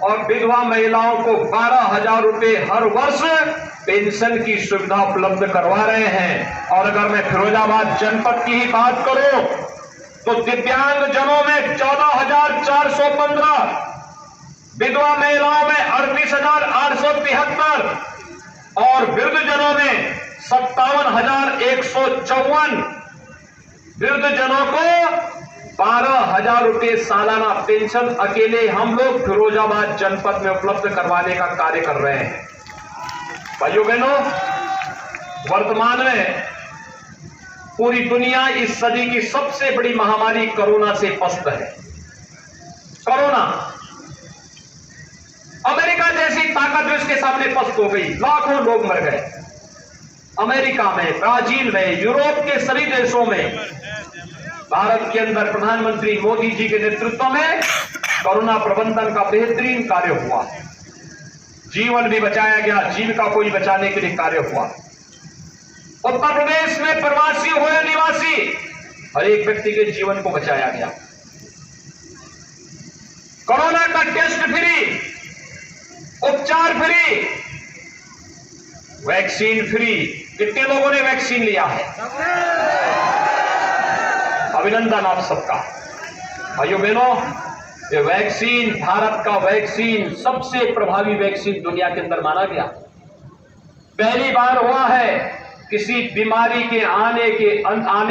और विधवा महिलाओं को 12,000 रुपए हर वर्ष पेंशन की सुविधा उपलब्ध करवा रहे हैं। और अगर मैं फिरोजाबाद जनपद की ही बात करूं तो दिव्यांग जनों में 14,415, विधवा महिलाओं में 38,873 और वृद्धजनों में 57,154। वृद्धजनों को 12,000 रुपए सालाना पेंशन अकेले हम लोग फिरोजाबाद जनपद में उपलब्ध करवाने का कार्य कर रहे हैं। भाइयों बहनों, वर्तमान में पूरी दुनिया इस सदी की सबसे बड़ी महामारी कोरोना से पस्त है। कोरोना अमेरिका जैसी ताकत इसके सामने पस्त हो गई, लाखों लोग मर गए। अमेरिका में, ब्राजील में, यूरोप के सभी देशों में भारत के अंदर प्रधानमंत्री मोदी जी के नेतृत्व में कोरोना प्रबंधन का बेहतरीन कार्य हुआ। जीवन भी बचाया गया, जीविका को भी बचाने के लिए कार्य हुआ। उत्तर प्रदेश में प्रवासी हो या निवासी, हर एक व्यक्ति के जीवन को बचाया गया। कोरोना का टेस्ट फ्री, उपचार फ्री, वैक्सीन फ्री। कितने लोगों ने वैक्सीन लिया है? अभिनंदन आप सबका। भाइयों बहनों, ये वैक्सीन, भारत का वैक्सीन सबसे प्रभावी वैक्सीन दुनिया के अंदर माना गया। पहली बार हुआ है किसी बीमारी के आने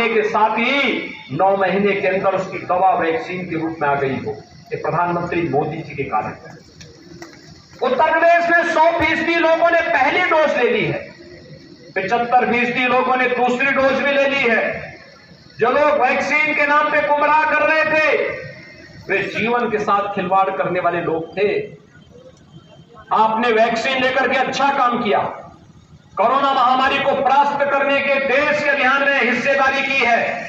के साथ ही 9 महीने के अंदर उसकी दवा वैक्सीन के रूप में आ गई हो। ये प्रधानमंत्री मोदी जी के कारण है। उत्तर प्रदेश में 100% लोगों ने पहली डोज ले ली है, 75% लोगों ने दूसरी डोज भी ले ली है। जो लोग वैक्सीन के नाम पे गुमराह कर रहे थे, वे जीवन के साथ खिलवाड़ करने वाले लोग थे। आपने वैक्सीन लेकर के अच्छा काम किया, कोरोना महामारी को परास्त करने के देश के अभियान में हिस्सेदारी की है।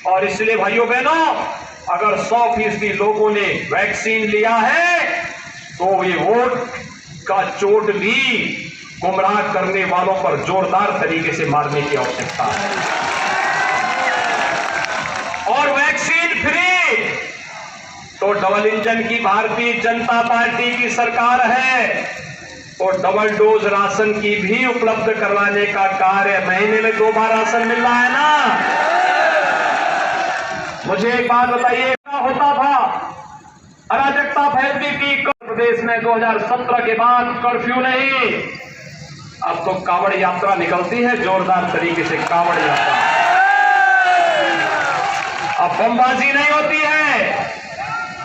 और इसलिए भाइयों बहनों, अगर 100% लोगों ने वैक्सीन लिया है तो ये वोट का चोट भी गुमराह करने वालों पर जोरदार तरीके से मारने की आवश्यकता है। और वैक्सीन फ्री तो डबल इंजन की भारतीय जनता पार्टी की सरकार है, और डबल डोज राशन की भी उपलब्ध करवाने का कार्य। महीने में 2 बार राशन मिल रहा है ना। मुझे एक बात बताइए, क्या होता था? अराजकता फैलती थी प्रदेश में 2017 के बाद, कर्फ्यू नहीं। अब तो कावड़ यात्रा निकलती है, जोरदार तरीके से कावड़ यात्रा। अब बमबाजी नहीं होती है,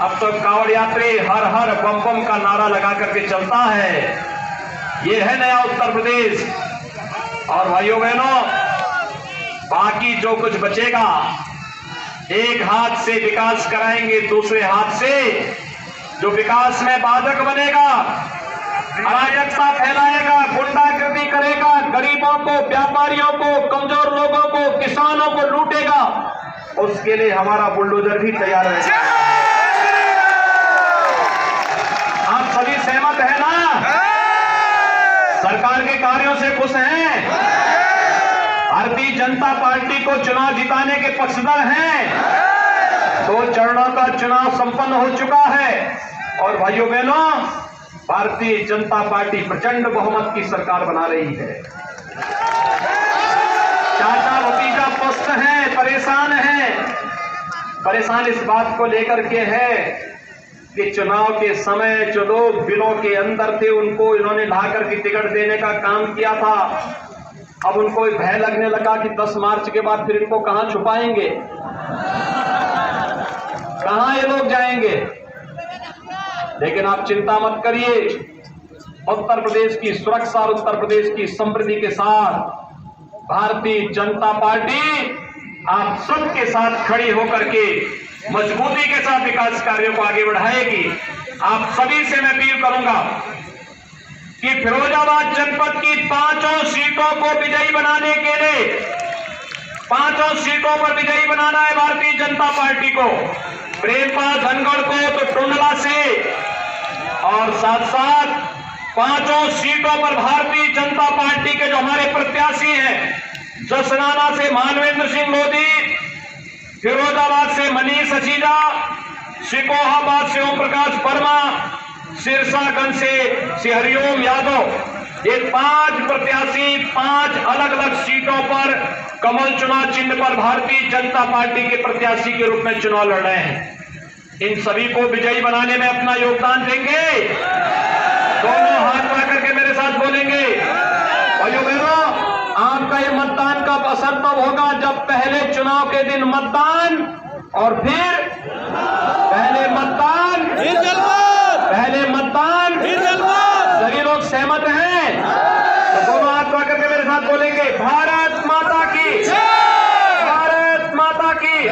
अब तो कावड़ यात्री हर हर बम बम का नारा लगा करके चलता है। ये है नया उत्तर प्रदेश। और भाइयों बहनों, बाकी जो कुछ बचेगा, एक हाथ से विकास कराएंगे, दूसरे हाथ से जो विकास में बाधक बनेगा, अराजकता फैलाएगा, गुंडागर्दी करेगा, गरीबों को, व्यापारियों को, कमजोर लोगों को, किसानों को लूटेगा, उसके लिए हमारा बुलडोजर भी तैयार है। आप सभी सहमत हैं ना? सरकार के कार्यों से खुश हैं? भारतीय जनता पार्टी को चुनाव जिताने के पक्षधर हैं। 2 चरणों का चुनाव संपन्न हो चुका है और भाइयों बहनों, भारतीय जनता पार्टी प्रचंड बहुमत की सरकार बना रही है। चाचा भतीजा पस्त हैं, परेशान हैं। परेशान इस बात को लेकर के है कि चुनाव के समय जो लोग बिलों के अंदर थे, उनको इन्होंने ला करके टिकट देने का काम किया था। अब उनको भय लगने लगा कि 10 मार्च के बाद फिर इनको कहां छुपाएंगे, कहां ये लोग जाएंगे। लेकिन आप चिंता मत करिए, उत्तर प्रदेश की सुरक्षा और उत्तर प्रदेश की समृद्धि के साथ भारतीय जनता पार्टी आप सबके साथ खड़ी होकर के मजबूती के साथ विकास कार्यों को आगे बढ़ाएगी। आप सभी से मैं अपील करूंगा कि फिरोजाबाद जनपद की 5 सीटों को विजयी बनाने के लिए, 5 सीटों पर विजयी बनाना है भारतीय जनता पार्टी को। प्रेमपाल धनगढ़ को तो टुंडला से, और साथ साथ 5 सीटों पर भारतीय जनता पार्टी के जो हमारे प्रत्याशी हैं, जसनाना से मानवेंद्र सिंह लोधी, फिरोजाबाद से मनीष असीजा, सिकोहाबाद से ओम प्रकाश वर्मा, सिरसागंज से श्री हरिओम यादव, ये 5 प्रत्याशी 5 अलग अलग सीटों पर कमल चुनाव चिन्ह पर भारतीय जनता पार्टी के प्रत्याशी के रूप में चुनाव लड़ रहे हैं। इन सभी को विजयी बनाने में अपना योगदान देंगे। दोनों हाथ बढ़ा करके मेरे साथ बोलेंगे। भाइयों बहनों, आपका ये मतदान कब असर तब होगा जब पहले चुनाव के दिन मतदान और फिर पहले मतदान पहले मतदान सभी लोग सहमत हैं तो दोनों हाथ बढ़ा करके मेरे साथ बोलेंगे, भारत माता की, भारत माता की।